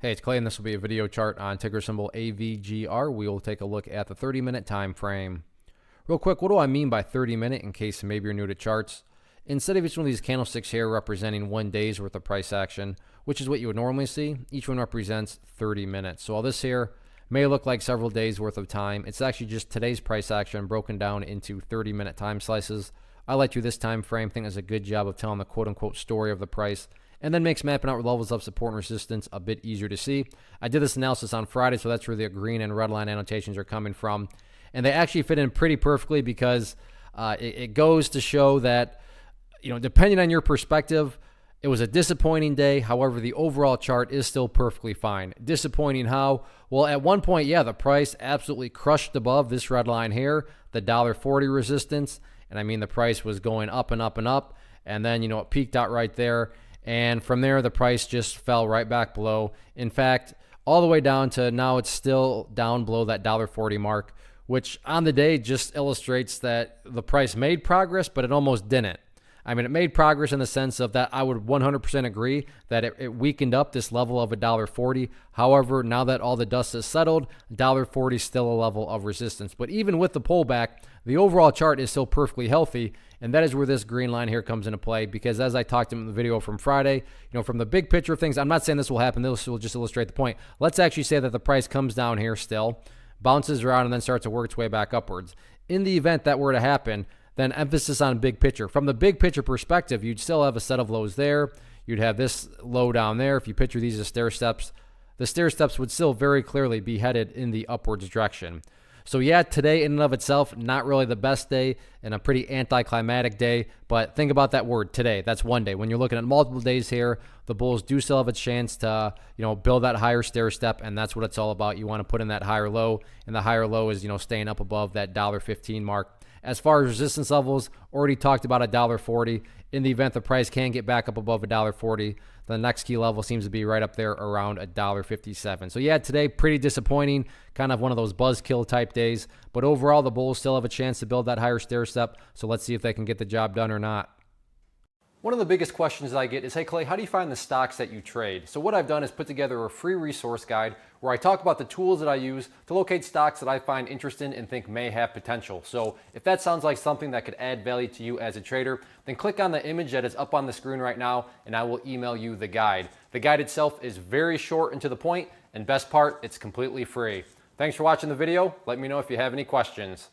Hey, it's Clay, and this will be a video chart on ticker symbol AVGR. We will take a look at the 30-minute time frame. Real quick, what do I mean by 30-minute in case maybe you're new to charts? Instead of each one of these candlesticks here representing 1 day's worth of price action, which is what you would normally see, each one represents 30 minutes. So all this here may look like several days worth of time. It's actually just today's price action broken down into 30-minute time slices. I like to this time frame. Think does a good job of telling the quote-unquote story of the price, and then makes mapping out levels of support and resistance a bit easier to see. I did this analysis on Friday, so that's where the green and red line annotations are coming from. And they actually fit in pretty perfectly because it goes to show that, depending on your perspective, it was a disappointing day. However, the overall chart is still perfectly fine. Disappointing how? Well, at one point, the price absolutely crushed above this red line here, the $1.40 resistance. And I mean, the price was going up and up and up. And then, it peaked out right there. And from there, the price just fell right back below. In fact, all the way down to now it's still down below that $1.40 mark, which on the day just illustrates that the price made progress, but it almost didn't. I mean, it made progress in the sense of that I would 100% agree that it weakened up this level of $1.40. However, now that all the dust has settled, $1.40 is still a level of resistance. But even with the pullback, the overall chart is still perfectly healthy, and that is where this green line here comes into play, because as I talked in the video from Friday, from the big picture of things, I'm not saying this will happen. This will just illustrate the point. Let's actually say that the price comes down here still, bounces around, and then starts to work its way back upwards. In the event that were to happen, then emphasis on big picture. From the big picture perspective, you'd still have a set of lows there. You'd have this low down there. If you picture these as stair steps, the stair steps would still very clearly be headed in the upwards direction. So today in and of itself, not really the best day and a pretty anticlimactic day, but think about that word, today. That's one day. When you're looking at multiple days here, the bulls do still have a chance to, build that higher stair step, and that's what it's all about. You want to put in that higher low, and the higher low is, staying up above that $1.15 mark. As far as resistance levels, already talked about $1.40. In the event the price can get back up above $1.40, the next key level seems to be right up there around $1.57. So today pretty disappointing, kind of one of those buzzkill type days. But overall, the bulls still have a chance to build that higher stair step. So let's see if they can get the job done or not. One of the biggest questions I get is, hey Clay, how do you find the stocks that you trade? So what I've done is put together a free resource guide where I talk about the tools that I use to locate stocks that I find interesting and think may have potential. So if that sounds like something that could add value to you as a trader, then click on the image that is up on the screen right now and I will email you the guide. The guide itself is very short and to the point, and best part, it's completely free. Thanks for watching the video. Let me know if you have any questions.